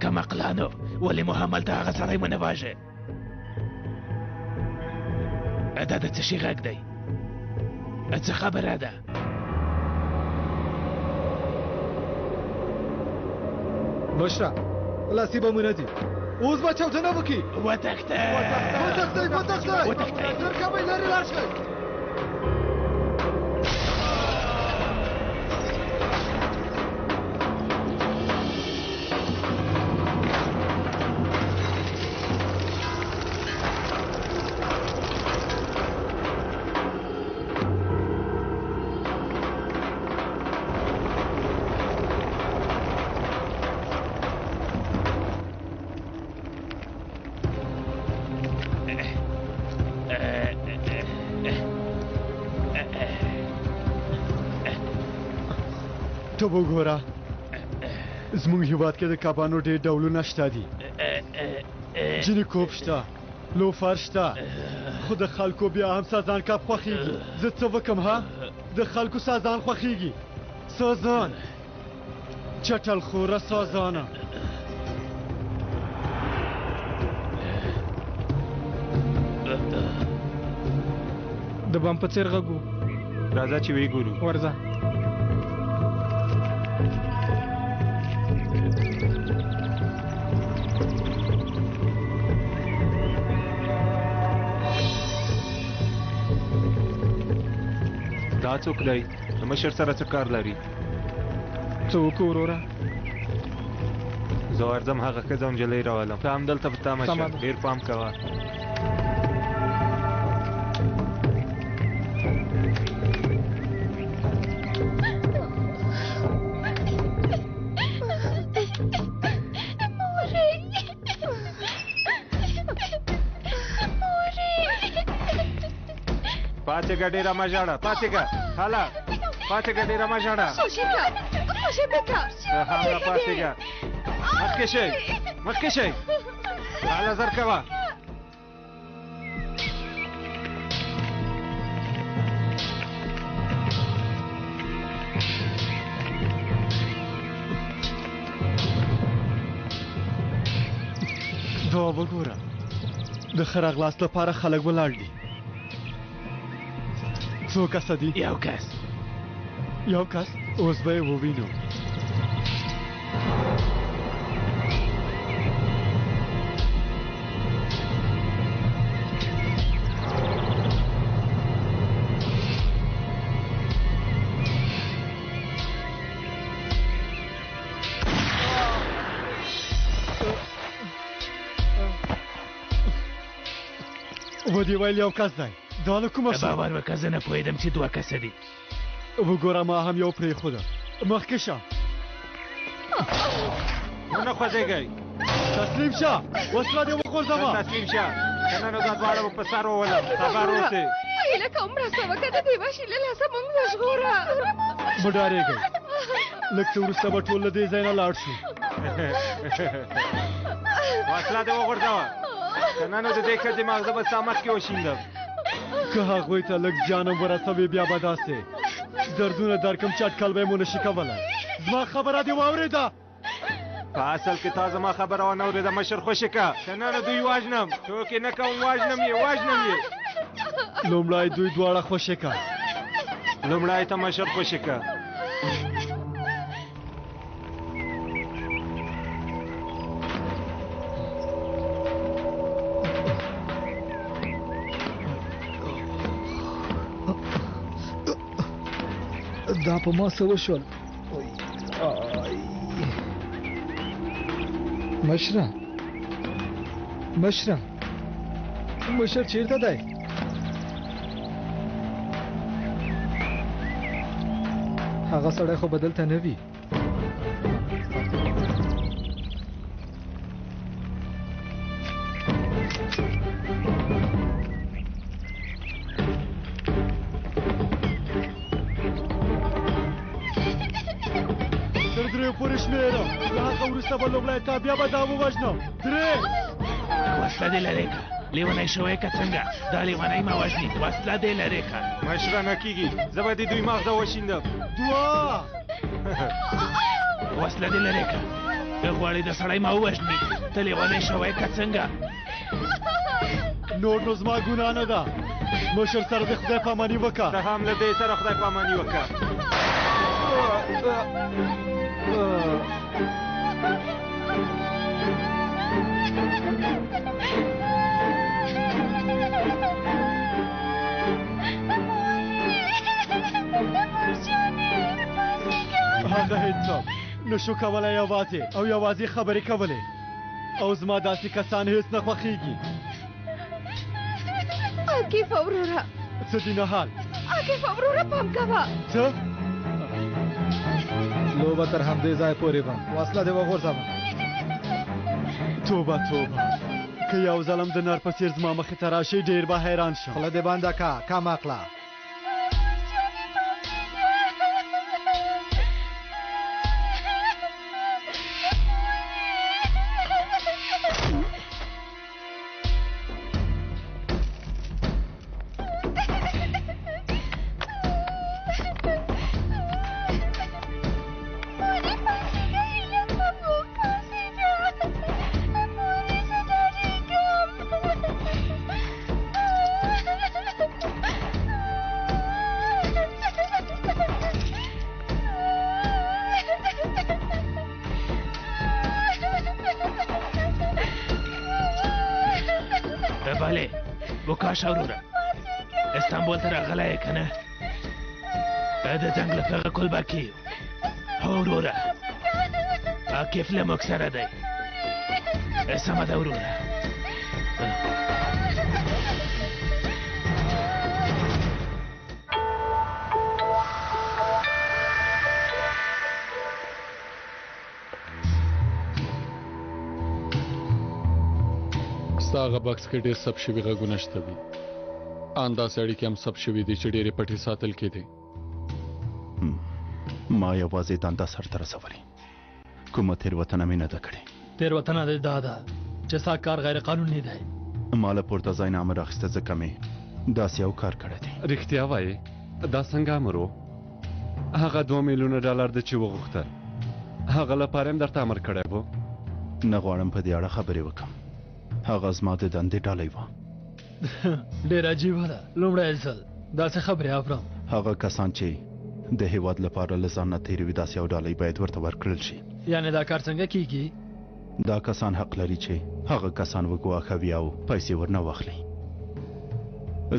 کم عقلانو ولې مو همالته هغه سړی ونه واژه دا د څه شي غږ دی څه خبره ده مشره لاسي بمونه دي اوس به چاودنه وکړي وتښتئ ژر کمۍ لرې لاړ شئ ته وګوره زموږ هېواد کې د کبانو ډېر ډولونه شته دي ځینې کوب شته لوفر شته خو د خلکو بیا هم سازان کب خوښېږي زه څه وکم ها د خلکو سازان خوښېږي سازان چټل خوره سازانه د بم په څېر غږ و راځه چې ویې ګورو ورځه دا څوک دی د مشر سره څه کار لري څه وکړو وروره زه ورځم هغه ښځه نجلۍ راولم ته همدلته په تمه شه ډېر پام کوه پاتېږه ډېره مه ژاړه پاتېږه هله پاتېږه ډېره مه ژاړه هله پاتېږه مخکې شئ مخکې شئ هله زر کوه دا وګوره د ښه راغلاست لپاره خلک ولاړ دي څو کسه دي یو کس اوس به یې ووینو ودې ویل یو کس دی دا له کومه شوه باور وکړه زه نه پوهېدم چې دوه کسه دي وګوره ما هم یو پرېښوده مخکې شه ونه خوځېږئ تسلیم شه وسله دې وغورځوه تسلیم شه که نه نو دا دواړه به په سر وولم خبر اوسې هیله کوم مرسته وکړه د دې وحشي له لاسه موږ وژغوره مه ډارېږئ لږ څه وروسته به ټول له دې ځای نه لاړ شو وسله دې وغورځوه که نه نو د دې ښځې ماغزه به ستا مخکې وشیندم که هغوی ته لږ جانم ورسوې بیا به داسې دردونه درکم چې اټکل به یې مو نشي کولی زما خبره دې واورېده په اصل کې تا زما خبره ونه اورېده مشر خوشې که که نه نو دوی وژنم ټوکې نه کوم وژنم یې لومړی دوی دواړه خوشې که لومړی ته مشر خوشې که دا په ما څه وشول مشر چیرته دی هغه سړی خو بدلته نه وي پورې شمېرم له هغه وروسته به لومړی تا بیا به دا ووژنم درې وسله دې لرې که لیونی شوی که څنګه دا لیونی مه وژني وسله دې لرې که مشره نه کېږي زه به دې دوی ماغزه وشیندم دوه وسله دې لرې که غواړې د سړی ما ووژني ته لیونی شوی که څنګه نور نو زما ګناه نه ده مشر سره د خدای پاماني وکړه ته هم له دې سره خدای پاماني وکړه هغه هیڅ نشو کولی یوازې خبرې کولې او زما داسې کسان هیڅ نه خوښېږي عاقف وروره څه دي نه حال عاقف وروره پام کوه څه لوبه تر همدې ځای پورې وه وسله دې وغورځوه توبه که یو ظلم د نر په څېر زما مخې ته راشي ډېر به حیران شم خوله دې بنده که کم عقله بله وکاش وروره استانبول ته راغلی یې که نه د جنګ له فغه کلبه کې هو وروره عاقف له موږ سره دی سمه ده وروره ستا هغه بکس کې ډېر سب شوي غږونه شته دي ان داسې اړیکې هم سب شوي دي چې ډېرې پټې ساتل کېدې ما یوازې دنده سرته رسولې کومه تېروتنه مې نه ده کړې تېروتنه دې دا ده چې ستا کار غیر قانوني دی ما له پورته ځای نه امر اخیسته ځکه مې داسې یو کار کړی دی رښتیا وایې دا څنګه امر و هغه 2 میلیونه ډالر د چې وغوښتل هغه لپاره هم درته امر کړی و نه غواړم په دې اړه خبرې وکړم هغه زما د دندې ډالۍ وه ډېر عجیبه ده لومړی ځل داسې خبرې اورم هغه کسان چې د هیواد لپاره له ځان نه تېروي داسې یو ډالۍ باید ورته ورکړل شي یعنې دا کار څنګه کیږي دا کسان حق لري چې هغه کسان وګواښوي او پیسې ورنه واخلي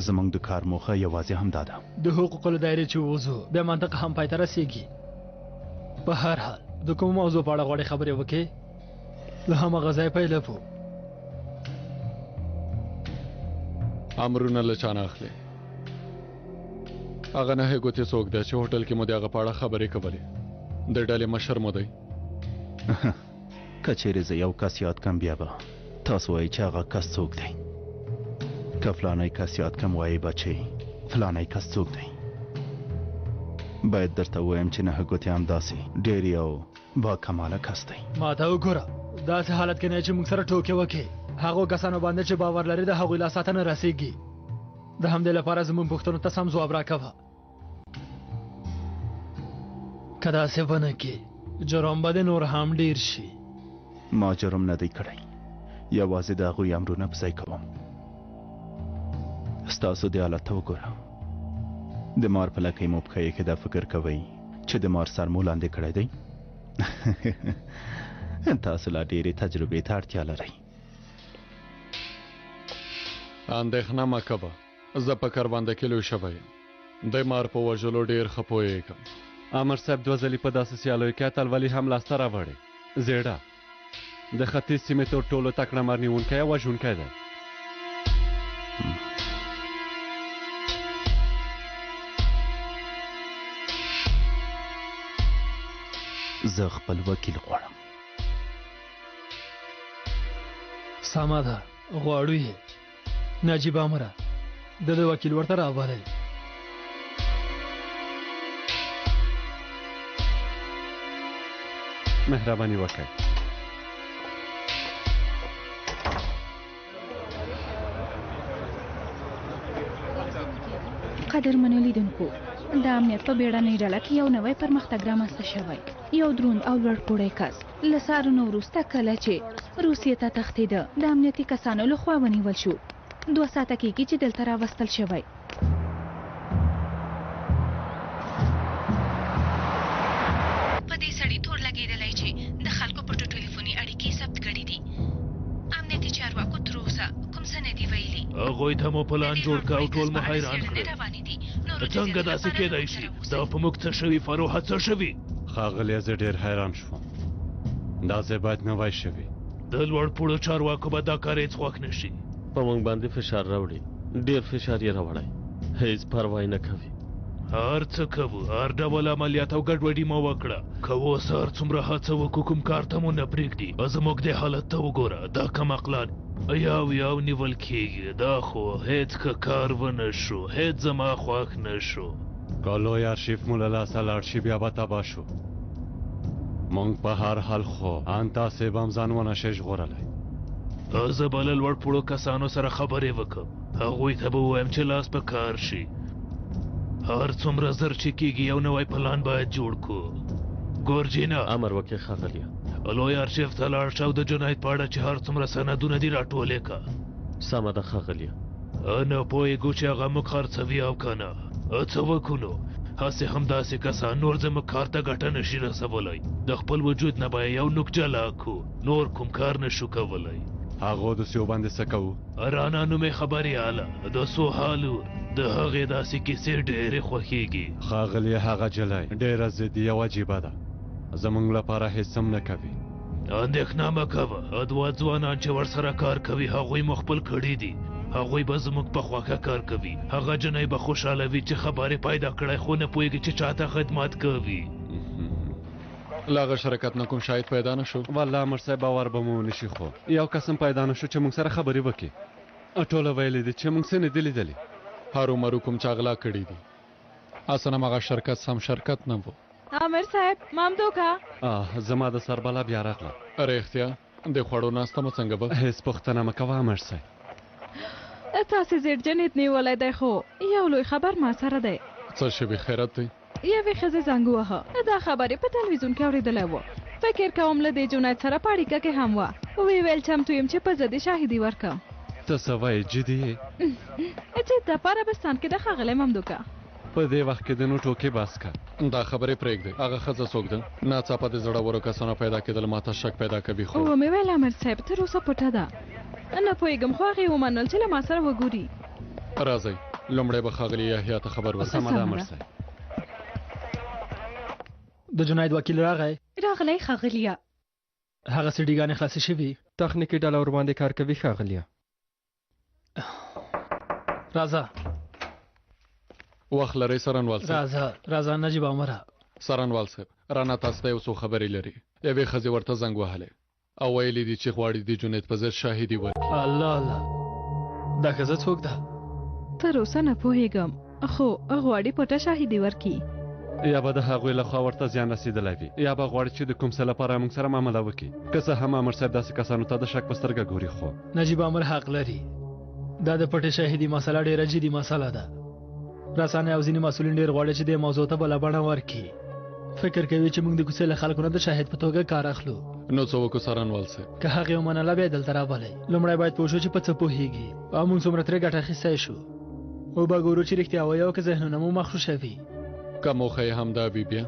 زموږ د کار موخه یوازې همدا ده د حقوقو له دایرې چې ووځو بیا منطق هم پای ته رسیږي په هر حال د کوم موضوع په اړه غواړې خبرې وکړې له هماغه ځای پیل کړو امرونه له چا نه اخلي هغه نه ګوتې څوک دی چې هوټل کې مو د هغه په اړه خبرې کولې د ډلې مشر مو دی که چیرې زه یو کس یاد کم بیا به تاسو وایي چې هغه کس څوک دی که فلانی کس یاد کم وایي به چې فلانی کس څوک دی باید درته ووایم چې نه ګوتې همداسې ډېر یو باکماله کس دی ما ته وګوره داسې حالت کې نه چې موږ سره ټوکې وکړې هغو کسانو باندې چې باور لري د هغوی لا ساتنه رسیږي د همدې لپاره زموږ پوښتنو ته سم ځواب راکوه که داسې ونه کړې جرم به دې نور هم ډېر شي ما جرم نه دی کړی یوازې د هغوی امرونه په ځای کوم ستاسو دې حالت ته وګوره د مار په لکۍ مو پښه کې دا فکر کوئ چې د مار سر مو لاندې کړی دی تاسو لا ډېرې تجربې ته اړتیا لرئ اندېښنه مه کوه زه په کربنده کې لوی شوی یم د مار په وژلو ډېر ښه پوهېږم امر صاحب 2 ځلې په داسې سیالیو کې اتلولي هم لاسته راوړې زیړه د ختیځ سیمې تر ټولو تکړه مار نیونکی او وژونکی دی زه خپل وکیل غواړم سمه ده غواړو یې نجیب امره د وکیل ورته راولئ مهرباني وکړئ قدرمنو لیدونکو د امنیت په بیړنۍ ډله کې یو نوی پرمختګ رامنځته شوی. یو دروند او لوړ پوړی کس له څارنو وروسته کله چې روسیې ته تښتېده د امنیتي کسانو لخوا ونیول شو. 2 ساعته کېږي چې دلته راوستل شوی. په دې سړي تور لګېدلی چې د خلکو پټو ټلیفوني اړیکې ثبت کړي دي. امنیتي چارواکو تر اوسه کوم څه نه دي ویلي. هغوی ته مو پلان جوړ کړ او ټول مو حیران کړل. څنګه داسې کېدای شي؟ دا په موږ څه شوي فروحه څه شوي؟ ښاغلیه زه ډېر حیران شوم. دا ځای باید نوی شوي. د لوړ پوړو چارواکو به دا کار هېڅ خوښ نه شي. په موږ باندې فشار راوړي. ډېر فشار یې راوړی. هېڅ پروا نه کوي. هر څه کوو، هر ډول عملیات او ګډوډي مو وکړه. که اوس هر څومره هڅه وکړو کوم کار ته مو نه پرېږدي. زموږ دې حالت ته وګوره. دا کم عقلان یو نیول کېږي. دا خو هېڅ ښه کار ونه شو. هېڅ زما خوښ نه شو. که لوی ارشیف مو له لاسه لاړ شي بیا به تباه شو. موږ په هر حال خو ان تاسې به هم ځان ونه شئ ژغورلی. زه به له لوړ پوړو کسانو سره خبرې وکړم. هغوی ته به ووایم چې لاس په کار شي. هر څومره زر چې کېږي یو نوی پلان باید جوړ کړو. ګورجینا امر وکړئ ښاغلیه. لوی ارشیف ته لاړ شه او د جنایت په اړه چې هر څومره سندونه دي راټولې کړه. سمه ده ښاغلیه. نه پوهېږو چې هغه موږ خرڅوي او که نه. څه وکړو نو؟ هسې همداسې کسان نور زموږ کار ته ګټه نشي رسولی. د خپل وجود نه به یو نوک جلا کړو. نور کوم کار نشو کولی. هغو د سیو باندې څه کوو؟ رانا نومې خبریاله د سوهالو د هغې داسې کیسې ډېرې خوښېږي. ښاغلیه هغه جلی ډېره ضدي او عجیبه ده. زموږ لپاره هېڅ هم نه کوي. اندېښنه مه کوه. 2 ځوانان چې ورسره کار کوي هغوی مو خپل کړي دي. هغوی به زموږ په خوښه کار کوي. هغه جنۍ به خوشحاله وي چې خبرې پیدا کړی خو نه پوهېږي چې چاته خدمت کوي. له هغه شرکت نه کوم شاید پیدا نه شو؟ والله امر صاحب باور به مو ونشي خو یو قسم پیدا نه شو چې موږ سره خبرې وکړي. ټوله ویلې دي چې موږ څه نه دي لیدلي. هرومرو کوم چې غلا کړي دي. اصلا هغه شرکت سم شرکت نه و. امر صاحب مامدوکا زما د سربلا بیا راغله. رښتیا د خوړو ناسته مو څنګه به؟ هېڅ پوښتنه مه کوه امر صاحب. تاسې زیړجنیت نیولی دی خو یو لوی خبر ما سره دی. څه شوي خیرت دی؟ یوې ښځې زنګ ووهه. دا خبرې په تلویزیون کې اورېدلی و. فکر کوم له دې جنایت سره په اړیکه کې هم وه. ویې ویل چمتو یم چې په زه دې شاهدي ورکړم. ته څه وایې جدي یې؟ چې د په عربستان کې د ښاغلی ممدوکه په دې وخت کې د نو ټوکې بس که. دا خبرې پرېږدې. هغه ښځه څوک ده؟ ناڅاپه د زړورو کسانو پیدا کېدل ماته شک پیدا کوي. خو ومې ویل امر صاحب تر اوسه پټه ده. نه پوهېږم خو هغې ومنل چې له ما سره وګوري. راځئ لومړی به ښاغلي یحیی ته خبر ورکړو. سمه ده امر صاحب. د جنایت وکیل راغی؟ راغلی ښاغلیه. هغه سیډیګانې خلاصې شوي؟ تخنیکي ډله ورباندې کار کوي ښاغلیه. راځه وخت لرئ سرنوال صاحب؟ راځه نجیب عمره. سرنوال صاحب رانا تاسو ته یو څو خبرې لري. یوې ښځې ورته زنګ وهلی او ویلي دي چې غواړي د جنایت په ضد شاهدي ورکړي. الله دا ښځه څوک ده؟ تر اوسه نه پوهېږم خو غواړي پټه شاهدي ورکړي. یا به د هغوی لخوا ورته زیان رسېدلی وي یا به غواړي چې د کوم څه لپاره موږ سره معامله وکړي. که څه هم امر صاحب داسې کسانو ته د شک په سترګه ګوري. خو نجیب عمر حق لري. دا د پټې شاهدي مسله ډېره جدي مسله ده. رسانې او ځینې مسؤلین ډېر غواړي چې دې موضوع ته بله بڼه ورکړي. فکر کوي چې موږ د کوڅې له خلکو نه د شاهد په توګه کار اخلو. نو څه وکړو سرنوال صاحب؟ که هغې ومنله بیا دلته رابلئ. لومړی باید پوه شو چې په څه پوهېږي او موږ څومره ترې ګټه اخیستی شو. وبه ګورو چې رښتیا وایي او که ذهنونه مو مغشوشه وي. که موخه یې همدا وي بیا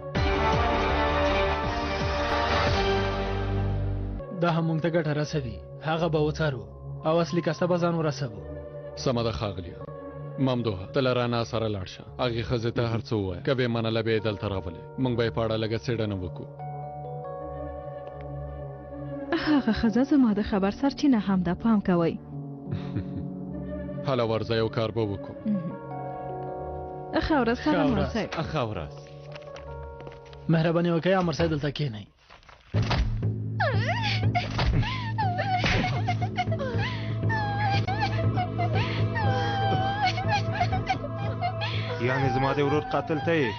دا هم موږ ته ګټه رسوي. هغه به وڅارو او اصلي کسته به ځان ورسوو. سمه ده ښاغلیه. ممدوحه ته له رانا سره لاړ شه. هغې ښځې ته هر څه ووایه. که بې منله بیا یې دلته راولې. موږ به یې په اړه لږه څېړنه وکړو. هغه ښځه زما د خبر سرچینه هم ده پام کوئ. هله ورځه یو کار به وکړو. ښه ورځ سرنوال صاحب. ښه ورځ. مهرباني وکړئ امر صاحب دلته کښېنئ. یعنې زما د ورور قاتل ته یې؟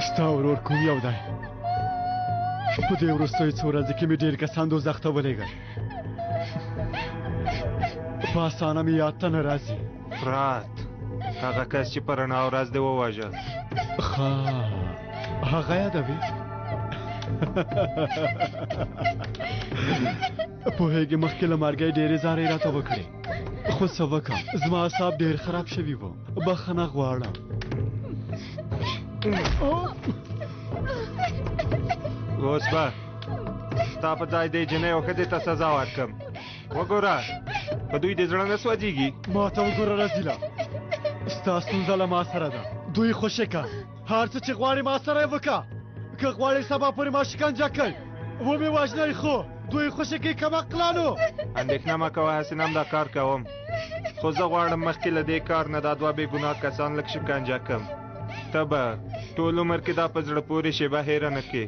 ستا ورور کوم یو دی؟ په دې وروستیو څو ورځو کې مې ډېر کسان دوزخ ته ولېږل. په اسانه مې یاد ته نه راځي. فرات هغه کس چې په رڼا ورځ دې وواژه. ښه هغه یادوي. پوهېږې مخکې له مرګه یې ډېرې زارۍ راته وکړې، خو څه وکړم زما اعصاب ډېر خراب شوي وو. بخښنه غواړم. اوس به ستا په ځای دې جنۍ او ښځې ته سزا ورکړم. وګوره په دوی دې زړه نه سوځېږي. ما ته وګوره رزیله، ستا ستونزه له ما سره ده. دوی خوشې که هر څه چې غواړې ما سره یې وکړه. که غواړې سبا پورې ما شکنجه کوئ ومې وژنئ، خو دوی خوشې کوي کمعقلانو. اندېښنه مه کوه، هسې نه هم دا کار کوم، خو زه غواړم مخکې له دې کار نه دا دوه بې ګناه کسان لږ شکنجه کړم. ته به ټول عمر کې دا په زړه پورې شیبه هېره نه کړې.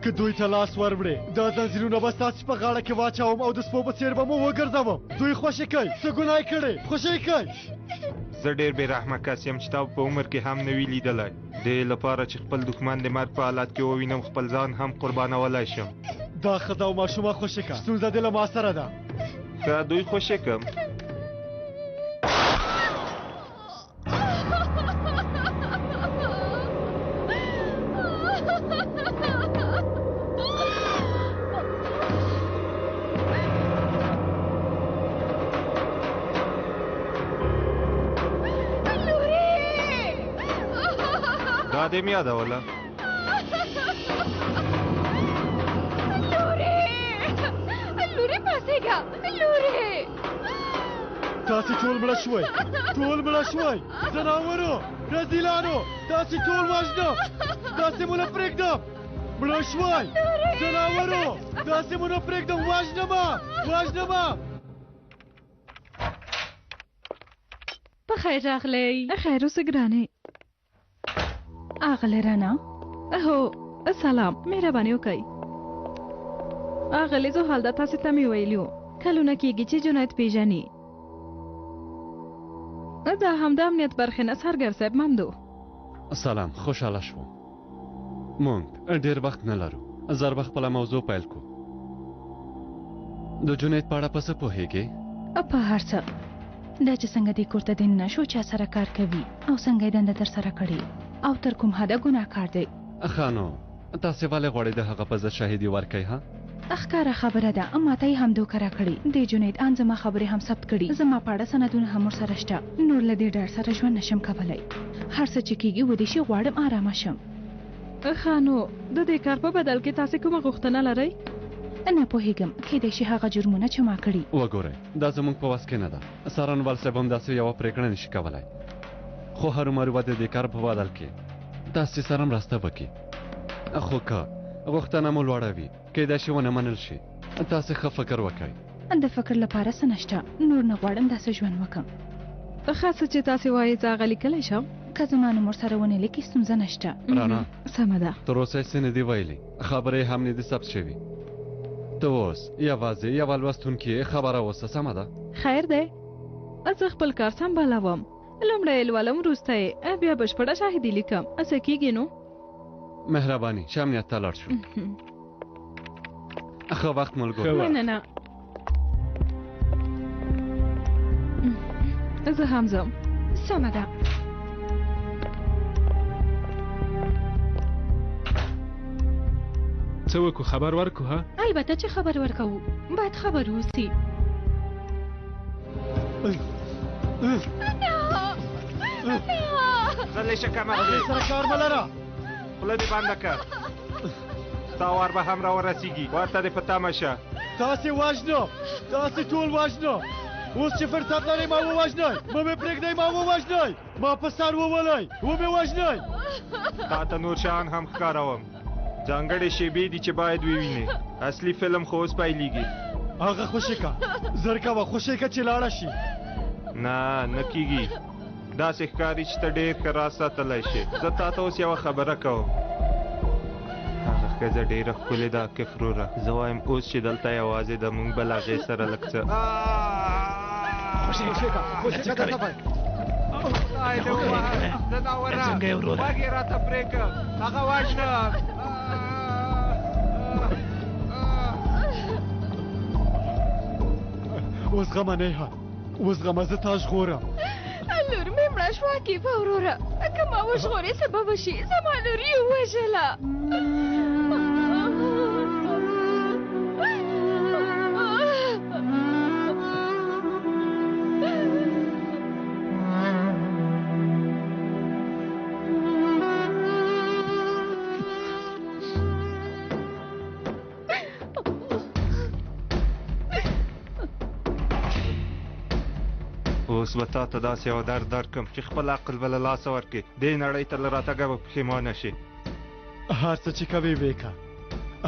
که دوی ته لاس وروړې دا ځنځیرونه به ستاسې په غاړه کې واچوم او د سپو په څېر به مو وګرځوم. دوی خوشې کوي، څه ګناه یې کړې، خوشې کوي. زه ډېر بې رحمه کس یم چې تا په عمر کې هم نه وي لیدلی. دې لپاره چې خپل دښمن د مرګ په حالت کې ووینم خپل ځان هم قربانولی شم. دا ښځه او ماشومه خوشې که، ستونزه دې له ما سره ده. که دوی خوشې کړم دا دې مې یادوله. تاسې ټول مړه شوئ، ټول مړه شوئ. ځناورو، رذیلانو، تاسې ټول وژنم، داسې مو نه پرېږدم. مړه شوئ ځناورو، داسې مو نه پرېږدم، وژنمه وژنمه. په خیر راغلی. خیر اوسه ګرانې. اغله رڼا. هو سلام، مهرباني وکئ. اغلې زه حال دا تاسې ته مې ویلي وو کلونه کېږي چې جنید پېژني. دا همدا امنیت برخې نه سرګر صاحب ممدو. سلام، خوشحاله شوم. مونږ ډېر وخت نه لرو، زر به خپله موضوع پیل کو. د جنید په اړه په څه پوهېږې؟ په هر څه. دا چې څنګه دې کور ته دننه شو، چا سره کار کوي او څنګه یې دنده ترسره کړې او تر کوم حده ګناهکار دی. ښه نو تاسې ولې غواړئ د هغه په ضد شاهدي ورکئ؟ ها ښکاره خبره ده، ماته یې هم دوکه راکړې. د جنید ان زما خبرې هم ثبت کړي، زما په اړه سندونه هم ورسره شته. نور له دې ډار سره ژوند نشم کولی. هر څه چې کېږي ودې شي غواړم آرامه شم. ښه نو د دې کار په بدل کې تاسې کومه غوښتنه لرئ؟ نه پوهېږم، کیدای شي هغه جرمونه چې ما کړي. وګورئ دا زموږ په وس کې نه ده. څارنوال صاحب هم داسې یوه پرېکړه نشي کولی، خو هرومرو به د دې کار په بدل کې تاسې سره مرسته وکړي. خو که غوښتنه مو لوړه وي کیدای شي ونه منل شي. تاسې ښه فکر وکړئ. د فکر لپاره څه نشته، نور نه غواړم داسې ژوند وکړم. ښه څه چې تاسې وایئ زه هغه لیکلی شم. که زما نوم ورسره ونه لیکي ستونزه نشته. رانا سمه ده. تر اوسه یې څه نه دي ویلي، خبرې هم نه دي ثبت شوي. ته اوس یوازې یوه لوستونکي خبره اوسه، سمه ده؟ خیر دی، زه خپل کار سمبالوم. لومړی یې لولم، وروسته یې بیا بشپړه شاهدي لیکم. څه کېږي نو؟ مهرباني چې امنیت ته لاړ شو. ښه وخت ملګرو. مننه. زه هم ځم. سمه ده. څه وکړو، خبر ورکړو؟ ها البته چې خبر ورکوو، باید خبر اوسي. غلی شه کمه سره کار مه لره. خوله دې بنده کړه، ستا وار به هم راورسېږي. ورته دې په تمه شه. تاسې وژنو، تاسې ټول وژنو. اوس چې فرصت لرئ ما ووژنئ، مه مې پرېږدئ ما ووژنئ، ما په سر وولئ ومې وژنئ. تا ته نور شیان هم ښکاروم، ځانګړې شیبې دي چې باید ووینې. اصلي فلم خو اوس پیلېږي. هغه خوشې که، زر کوه خوشې که چې لاړه شي. نه نه کېږي، داسې ښکاري چې ته ډېر ښه راز ساتلی شې. زه تا ته اوس یوه خبره کوم. هغه ښځه ډېره ښکلې ده کفروره. زه وایم اوس چې دلته یوازې د موږ به له هغې سره لږ څه څنګه یې وروره؟ غوږ یې راته پرې کړه، هغه وژنه. اوس غمه نه یې، وزغمه زه تا ژغورم لور مې مړه شوه کیفه وروره که ما وژغورې څه به وشي زما لور یې ووژله اوس به تا ته داسې یو درد درکړم چې خپل عقل به له لاسه ورکړې دې نړۍ ته له راتګه به پښیمانه شي هر څه چې کوې وکړه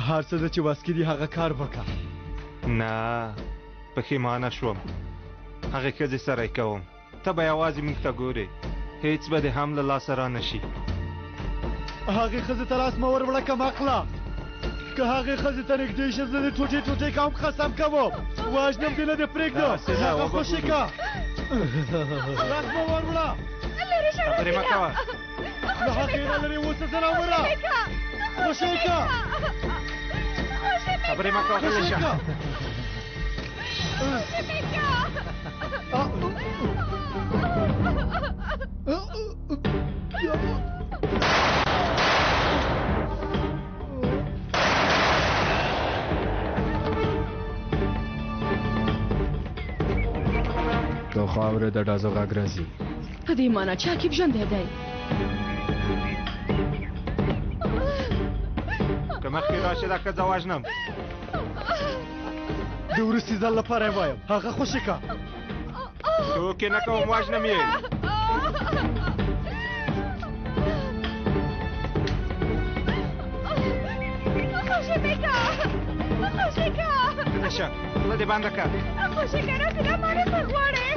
هر څه ده چې وس کې دي هغه کار وکړه نه پښیمانه شوم هغې ښځې سره یې کوم ته به یوازې موږ ته ګورې هېڅ به دې هم له لاسه را نه شي هغې ښځې ته لاس مه ور وړه کم عقله که هغې ښځې ته نږدې شې زه دې ټوټې ټوټې کوم قسم کوم وژنم دې نه دې پرېږدم هغه خوشې که لاس مه ور وړه خبرې مه کوه له هغې نه لرې اوسه زناوره خوشې که خبرې مه کوه غلې شه که خاورې د ډازو غږ راځي په دې معنی چې عقیب ژوندی دی که مخکې راشي دا ښځه وژنم د وروستي ځل لپاره یې وایم هغه خوشې که ټوکې نه کوم وژنم یې خوشې مې که خوشې که غلې شه خوله دې بنده که خوشې که راسې دا ما نه څه غواړې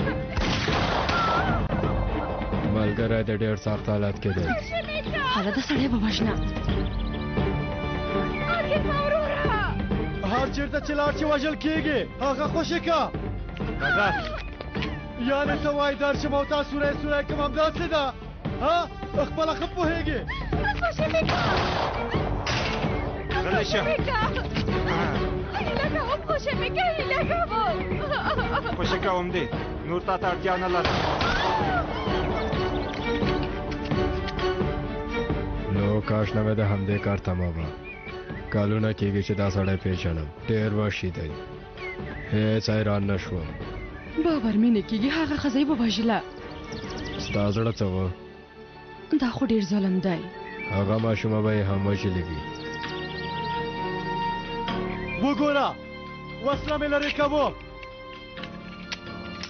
ملګری د ډېر سخت حالت کې دی هله د سړی به وژنه هر چېرته چې لاړ چې وژل کېږي هغه خوشې که یعنې ته وایي درشم او تا سوری سوری کوم همداسې ده ها خپله ښه پوهېږې خوشې مې که غلې شه هیله کوم خوشې مې که هیله کوم خوشې کوم دې نور تا ته اړتیا نه لرم نو کاش نه مې د همدې کار تمه وه کلونه کېږي چې دا سړی پېژنم ډېر وحشي دی هېڅ حیران نه شوم باور مې نه کېږي هغه ښځه یې ووژله ستا زړه څه و دا خو ډېر ظلم دی هغه ماشومه به یې هم وژلې وي وګوره وسله مې لرې کوم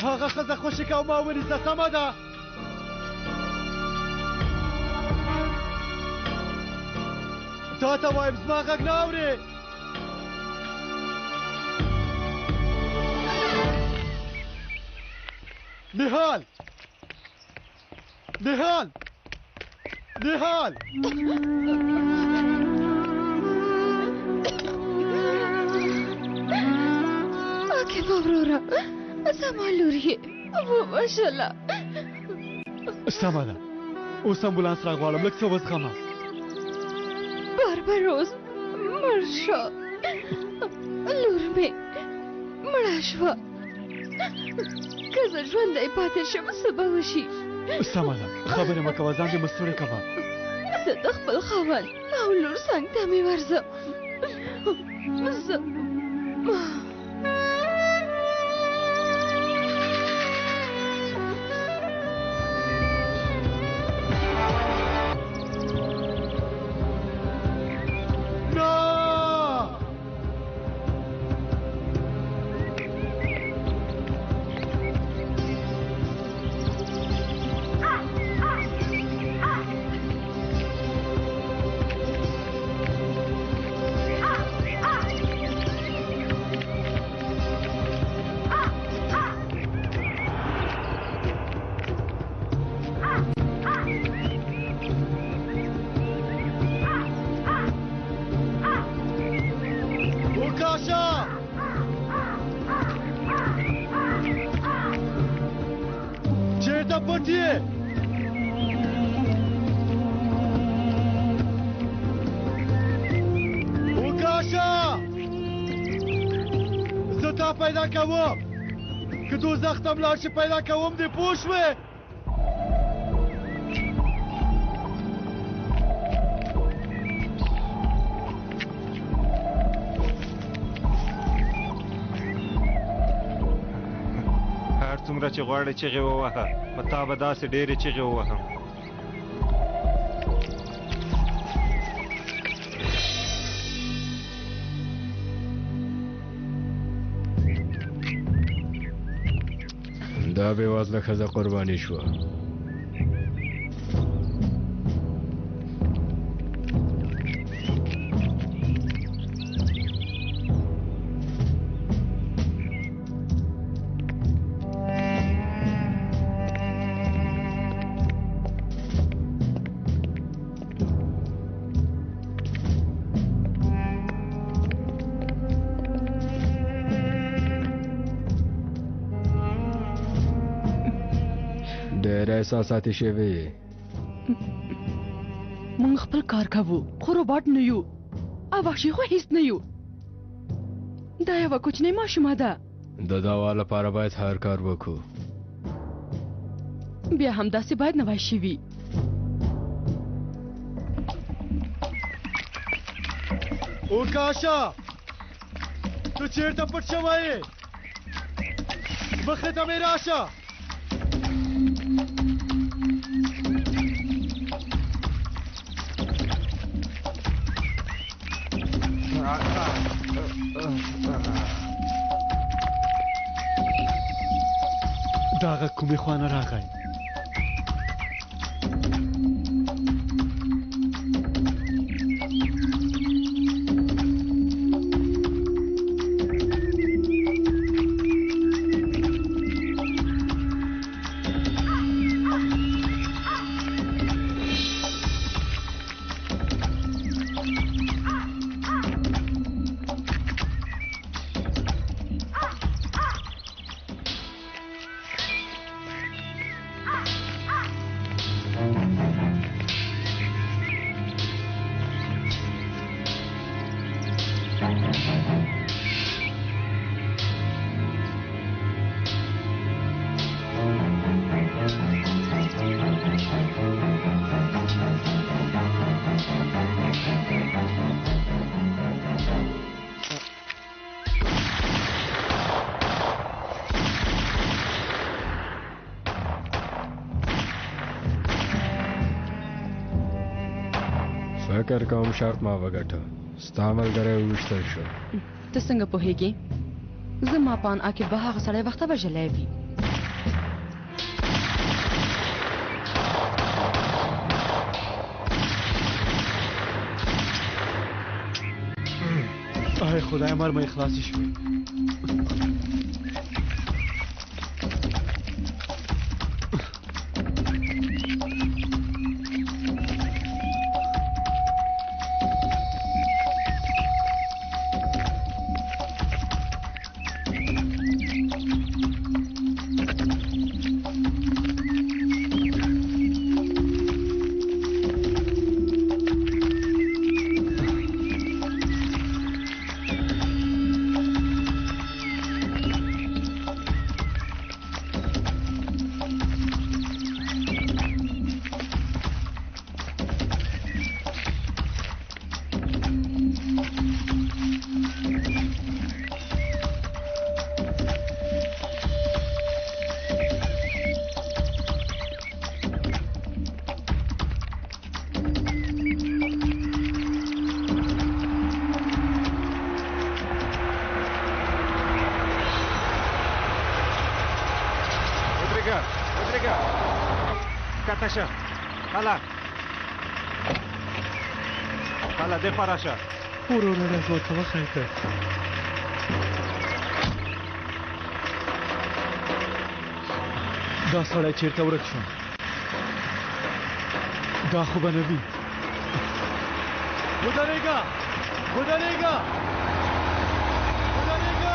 هغه ښځه خوشې که او ما ونیسه سمه ده تا ته وایم زما غږ نه اورې نهال نهال نهال عاقب وروره زما لور یې ووژله سمه ده اوس امبولانس راغواړم لږ څه وزغمه باربروس مړ شو لور مې مړه شوه که زه ژوندی پاتې شم څه به وشي سمه ده خبرې مه کوه ځان دې مه ستړی کوه زه د خپل خاوند او لور څنګ ته مې ورځم زه که دوزخ ته ملاړ شي پیدا کوم دې پوه شوې هر څومره چې غواړې چغې ووهه په تا به داسې ډېرې چغې ووهم دا بېوزله ښځه قرباني شوه ډېر احساساتي شوی موږ خپل کار کوو خو روباټ نه یو او وحشي خو هیڅ نه یو دا یوه کوچنۍ ماشومه ده د دوا لپاره باید هر کار وکړو بیا همداسې باید نوی شي وي اوکاشا ته چېرته پټ شوی یې مخې ته مې راشه دا غږ کومې خوا نه راغی فکر کوم شرط ما وګټه ستا ملګری وویشتل شو ته څنګه پوهېږې زما پان عاقب به هغه سړی وخته وژلی وي آی خدای مرمۍ خلاصې شوې شه هلا هلا دې خوا راشه وروره راځه ورته وښایه که دا سړی چېرته ورک شو دا خو به نه وي ودرېږه ودرېږه ودرېږه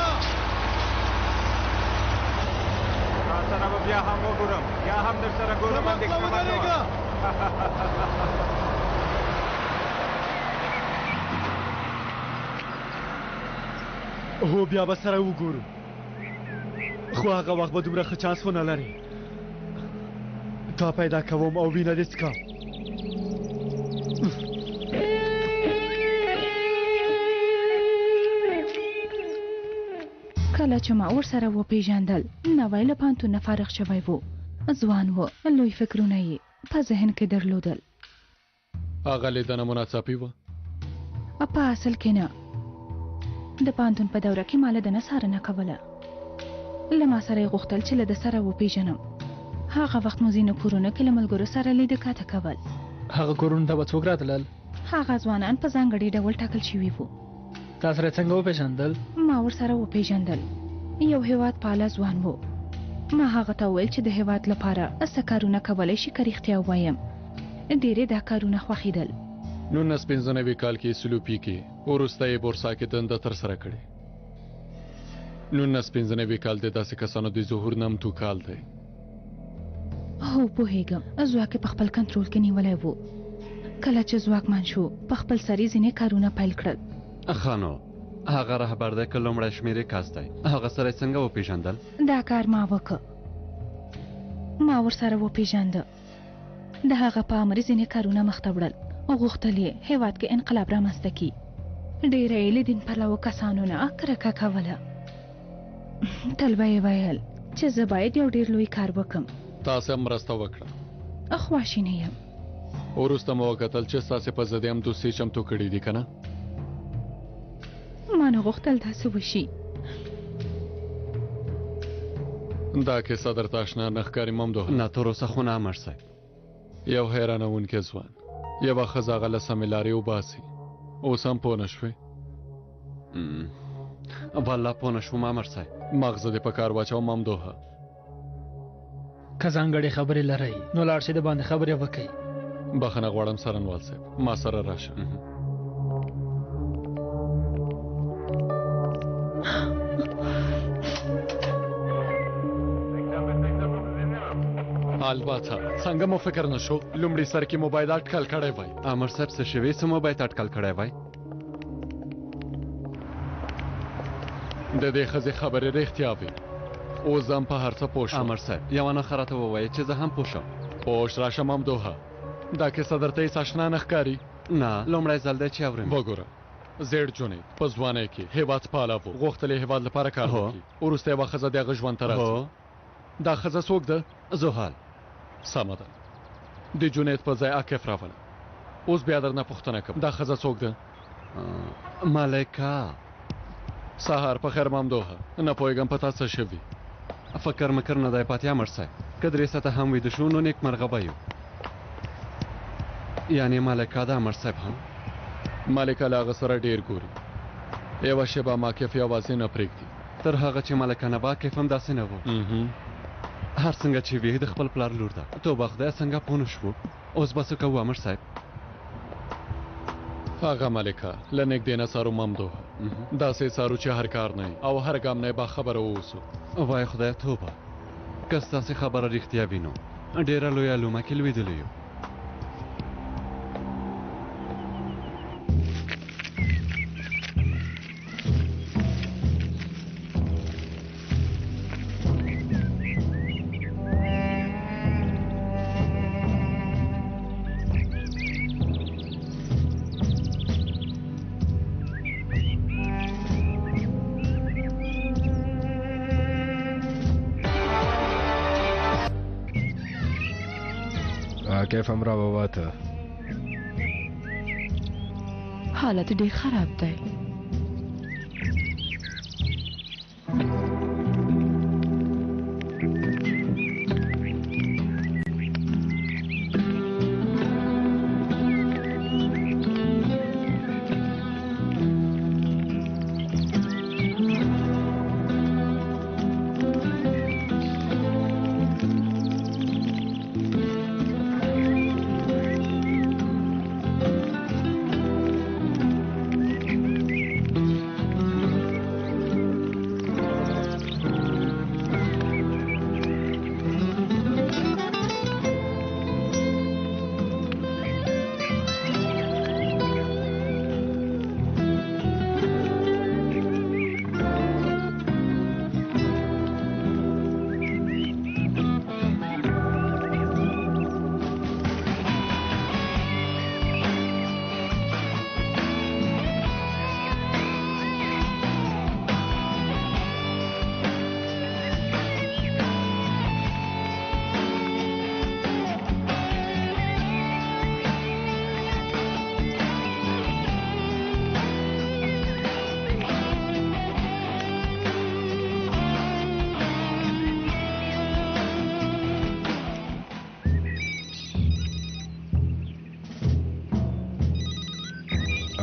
تا سره به بیا هم وګورم یا هم در سره ګورم اندېښنه مه کوه هو بیا به سره وګورو خو هغه وخت به دومره ښه چانس ونه لرې تا پیدا کوم او وینه دې څکم کله چې ما ورسره وپېژندل نوی له پوهنتون نه فارغ شوی و ځوان و لوی فکرونه یې په ذهن کې درلودل هغه لیدنه مناڅاپي وه په اصل کې نه د پوهنتون په دوره کې ما له ده نه څارنه کوله له ما سره یې غوښتل چې له ده سره وپېژنم هغه وخت مو ځینو کورونو کې له ملګرو سره لیده کاته کول هغه کورونو ته به څوک راتلل هغه ځوانان په ځانګړي ډول ټاکل شوي وو تا سره څنګه وپېژندل ما ورسره وپېژندل یو هیواد پاله ځوان و ما هغه ته وویل چې د هیواد لپاره څه کارونه کولی شي که رښتیا ووایم ډېرې دا کارونه خوښېدل 1995 کال کې سلوپي کې وروسته یې بورسا کې دنده ترسره کړې 1995 کال د داسې کسانو د ظهور نامتو کال دی هو پوهېږم ځواک یې په خپل کنټرول کې نیولی و کله چې ځواکمن شو په خپل سر یې ځینې کارونه پیل کړل خانو هغه رهبر دی که لومړی شمېرې کس دی هغه سره یې څنګه وپېژندل دا کار ما وکړ ما ورسره وپېژنده د هغه په امر ځینې کارونه مخته وړل غوښتل یې هېواد کې انقلاب رامنځته کړي ډېره یې له دین پلوه کسانو نه کرکه کوله تل به یې ویل چې زه باید یو ډېر لوی کار وکړم تاسې هم مرسته وکړه خواشینی یم وروسته مو وکتل چې ستاسې په ضد یې هم دوستي چمتو کړي دي که نه ما نه غوښتل داسې وشي دا کیسه درته اشنا نه ښکاري ممدوحه نه تر اوسه خو نه امر صاحب یو حیرانوونکی ځوان یوه ښځه هغه له سمې لارې وباسي اوس هم پوه نه شوې والله پوه نه شوم امر صاحب مغزه دې په کار واچوه ممدوحه که ځانګړې خبرې لرئ نو لاړ شئ د باندې خبرې وکئ بخښنه غواړم څارنوال صاحب ما سره راشه البته څنګه مو فکر نشو لومړي سر کې مو باید اټکل کړی وای امر صاحب څه شوي څه مو باید اټکل کړی وای د دې ښځې خبرې رښتیا وي اوس هم په هر څه پوه شوم امر صاحب یوه نښه راته ووایه چې زه هم پوه شم اوس راشه ممدوحه دا کیسه درته هېڅ اشنا نه ښکاري نه لومړی ځل دی چې اورم وګوره زیړ جونې په ځوانۍ کې هېواد پاله و غوښتل یې هېواد لپاره کار وکړي وروسته یوه ښځه د هغه ژوند ته راځي دا ښځه څوک ده زحال سمه ده د جونید په ځای عاکف راوله اوس بیا درنه پوښتنه کوم دا ښځه څوک ده ملکه سهار په خیر ممدوحه نه پوهېږم په تا څه شوي فکر مکر نه دی پاتې امر صاحب که درې ساعته هم ویده شو نو نیکمرغه به یو یعنې ملکه ده امر صاحب هم ملکه له هغه سره ډېر ګوري یوه شېبه عاکف یوازې نه پرېږدي تر هغه چې ملکه نه به عاکف هم داسې نه و هر څنګه چې وي د خپل پلار لور ده توبه خدای څنګه پوه نه شوو اوس به څه کوو امر صاحب هغه ملکه له نږدې نه څارو ممدوحه داسې څارو چې هر کار نه او هر ګام نه باخبره واوسو وای خدای توبه که ستاسې خبره رښتیا وي نو ډېره لویه لومه کې لوېدلی یو عاکف هم را وواته حالت ډیر خراب دی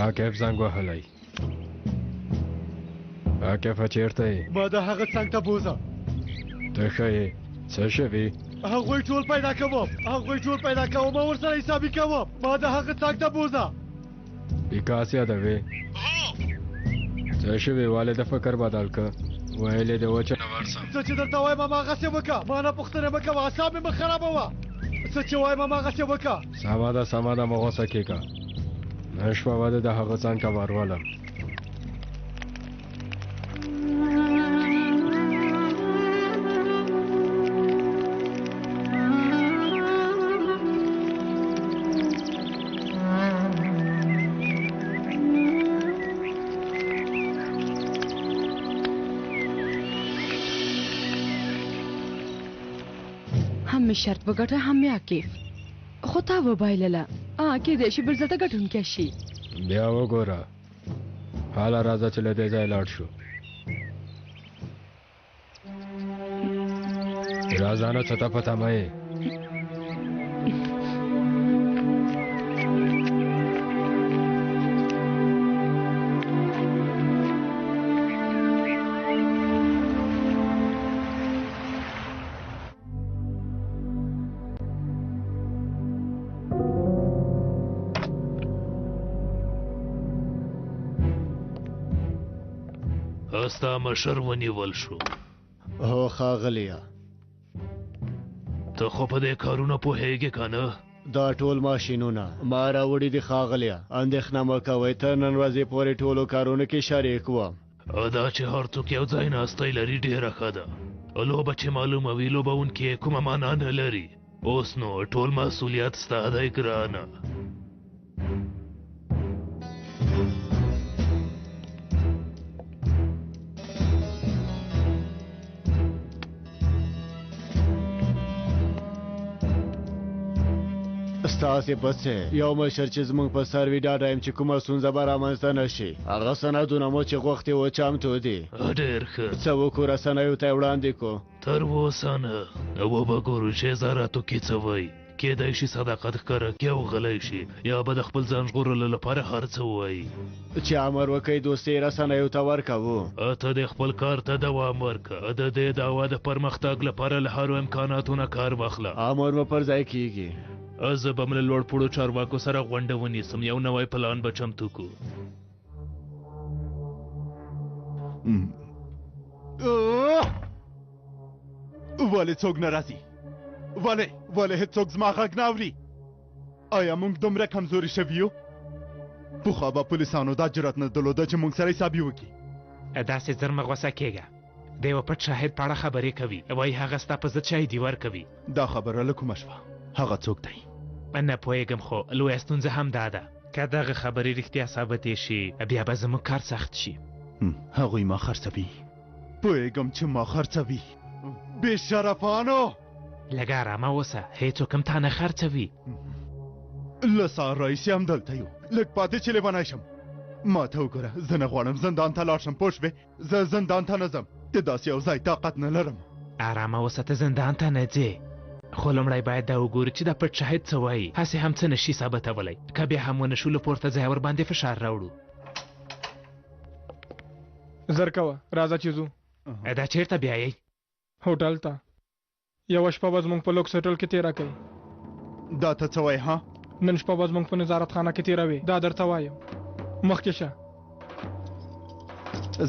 عاقب زنګ وهلی عاقب چیرته یې ما د هغه څنګ ته بوزه ته ښه یې څه شوي هغوی ټول پیدا کوم ما ورسره حسابي کوم ما د هغه څنګ ته بوزه विकास यादव है څه والے د فکر بدل ک ویلې د وچه ورسم څه چې درته وایم ما غسه وکا ما نه پختنه وکا اعصاب مې خراب و څه چې وایم ما غسه وکا ساده مغه سکیکا نشوا واده د هغه څنګه ورولم هم شرط وګټه هم عاقب خو تا وبایلله کې دې شي بل ځته ګټونکې شي بیا وګوره حال راځه چې له دې ځای لاړ شو رازانه چتا پتا مې ستا مشر ونیول شو هو ښاغلیه ته خو په دې کارونه پوهېږې که نه دا ټول ماشینونه ما راوړي دي ښاغلیه اندېښنه مه کوئ تر نن ورځې پورې ټولو کارونو کې شریک وم دا چې هر څوک یو ځای ناستی لري ډېره ښه ده لوبه چې معلومه وي لوبوونکي یې کومه معنا نه لري اوس نو ټول مسؤلیت ستا دی ګرانه ستاسې بس یو مشر چې زموږ په سر وي ډاډه یم چې کومه ستونزه به رامنځته نه شي هغه سندونه مو چې غوښتي و چمتو دي ډېر ښه څه وکړو رسنیو ته یې وړاندې کړو تر اوسه نه وبه ګورو چې زاراتو کې څه وایي کېدای شي صداقت ښکاره کړي او غلی شي یا به د خپل ځان ژغورلو لپاره هر څه ووایي چې امر وکړئ دوستي رسنیو ته ورکوو ته د خپل کار ته دوام ورکړه د دې دعوا د پرمختګ لپاره له هرو امکاناتو نه کار واخله امر به پر ځای کیږي زه به م له لوړ پوړو چارواکو سره غونډه ونیسم یو نوی پلان به چمتو کړو ولې څوک نه راځي ولې هېڅوک زما غږ نه اوري آیا موږ دومره کمزوري شوي یو پخوا به پولیسانو دا جرأت نه درلوده چې موږ سره حسابي وکړي داسې زر مه غوسه کېږه د یوه پټ شاهد په اړه خبرې کوي وایي هغه ستا په ضد شاهدي ورکوي دا خبره له کومه شوه هغه څوک دی نه پوهېږم خو لویه ستونزه هم دا ده که دغه خبرې رښتیا ثابتې شي بیا به زموږ کار سخت شي هغوی ما خرڅوي پوهېږم چې ما خرڅوي بې شرفانو لږ ارامه اوسه هېڅوک هم تا نه خرڅوي له سهار راهیسې همدلته یو لږ پاتې چې لیونی شم ما ته وګوره زه نه غواړم زندان ته لاړ شم پوه شوې زه زندان ته نه ځم د داسې یو ځای طاقت نه لرم ارامه اوسه ته زندان ته نه ځې خو لومړی باید دا وګورو چې دا پټ شاهد څه وایي هسې هم څه نشي ثابتولی که بیا هم ونه شو له پورته ځای ورباندې فشار راوړو زر کوه راځه چې ځو دا چیرته بیایئ هوټل ته یوه شپه به زموږ په لوکس هوټل کې تېره کوي دا ته څه وایې ها نن شپه به زموږ په نظارت خانه کې تېروي دا درته وایم مخکې شه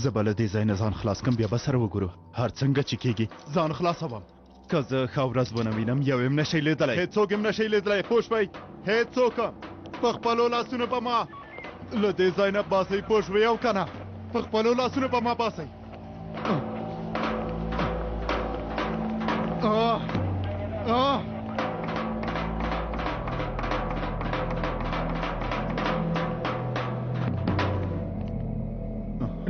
زه به له دې ځای نه ځان خلاص کړم بیا به سره وګورو هر څنګه چې کېږي ځان خلاصوم که زه ښه ورځ ونه وینم یو یم نشئ لیدلی هېڅوک یم نشئ لیدلی پوه شوئ هېڅوک په خپلو لاسونو به ما له دې ځای نه باسئ پوه شوئ او که نه په خپلو لاسونو به ما باسئ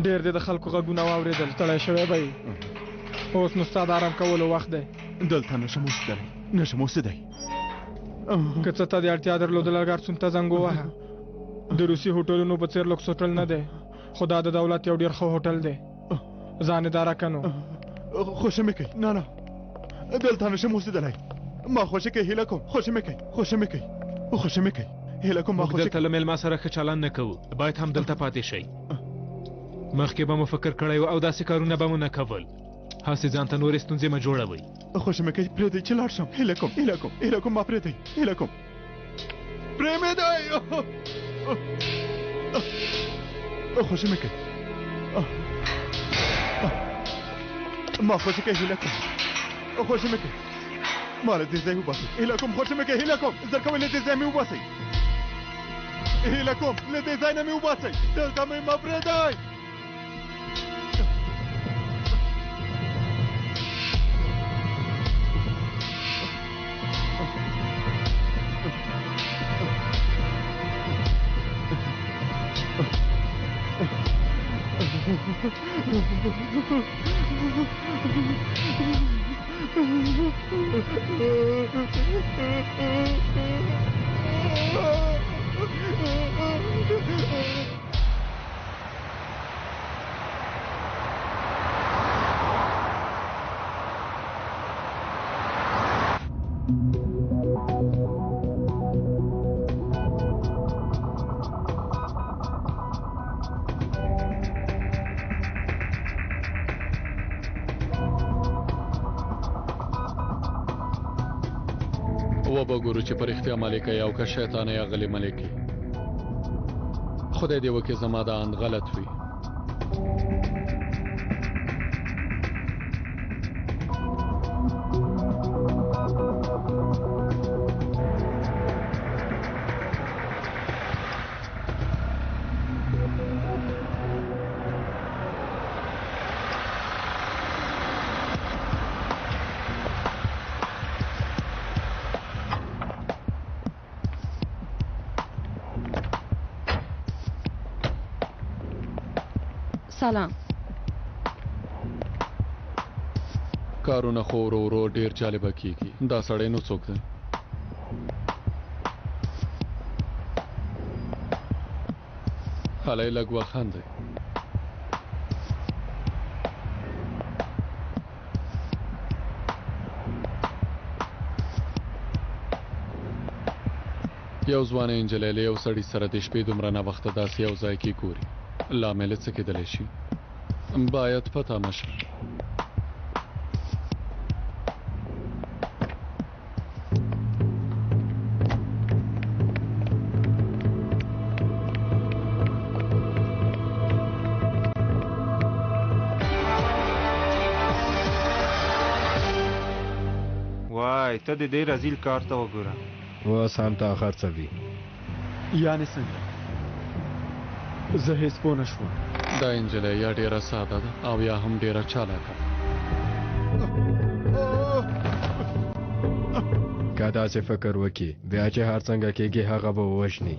ډېر دې د خلکو غږونه واورېدل ستړی شوی به یې اوس نو ستا د آرام کولو وخت دی دلته نشم اوسېدی که څه ته د اړتیا درلودله ګارسون ته زنګ ووهه د روسي هوټلونو په څېر لوکس هوټل نه دی خو دا د دولت یو ډېر ښه هوټل دی ځان اداره که نو خوښه مې کوي نه دلته نشم اوسېدلی ما خوښه کوي هیله کوم خوښه مې کوي هیله کوم موږ دلته له میلمه سره ښه چلند نه کوو باید هم دلته پاتې شئ مخکې به مو فکر کړی و او داسې کارونه به مو نه کول هسې ځان ته نورې ستونزې مه جوړوئ خوښه مې کوي پرېږدئ چې لاړ شم هیله کوم ما پرېږدئ هیله کوم پرېمېږدئ خوښه مې کوي ما خوښه کوي هیله کوم خوښه مې کوي ما له دې ځای وباسئ هیله کوم خوښه مې کوي هیله کوم زر کوئ له دې ځای مې وباسئ هیله کوم له دې ځای نه مې وباسئ دلته مې مه پرېږدئ وبګورو چې پر اختیار ملکه او که شیطان یا غلی ملکه خدای دې وکړي زما دا اند غلط وي سلام کارونه خو ورو ورو ډیر جالبه کیږي دا سړی نو څوک دی هلای لږ وخاندئ یو ځوانه نجلۍ له یو سړي سره د شپې دومره ناوخته داسې یو ځای کې ګوري لامل څه کېدلی شي باید پته مشه وای ته د دې رزیل کار ته وګوره اوس هم تا خرڅوي یعنې څنګه زه هیڅ پوه نه شوم دا نجلۍ یا ډیره ساده ده او یا هم ډیره چالاکه که داسې فکر وکړي بیا چې هر څنګه کېږي هغه به ووژني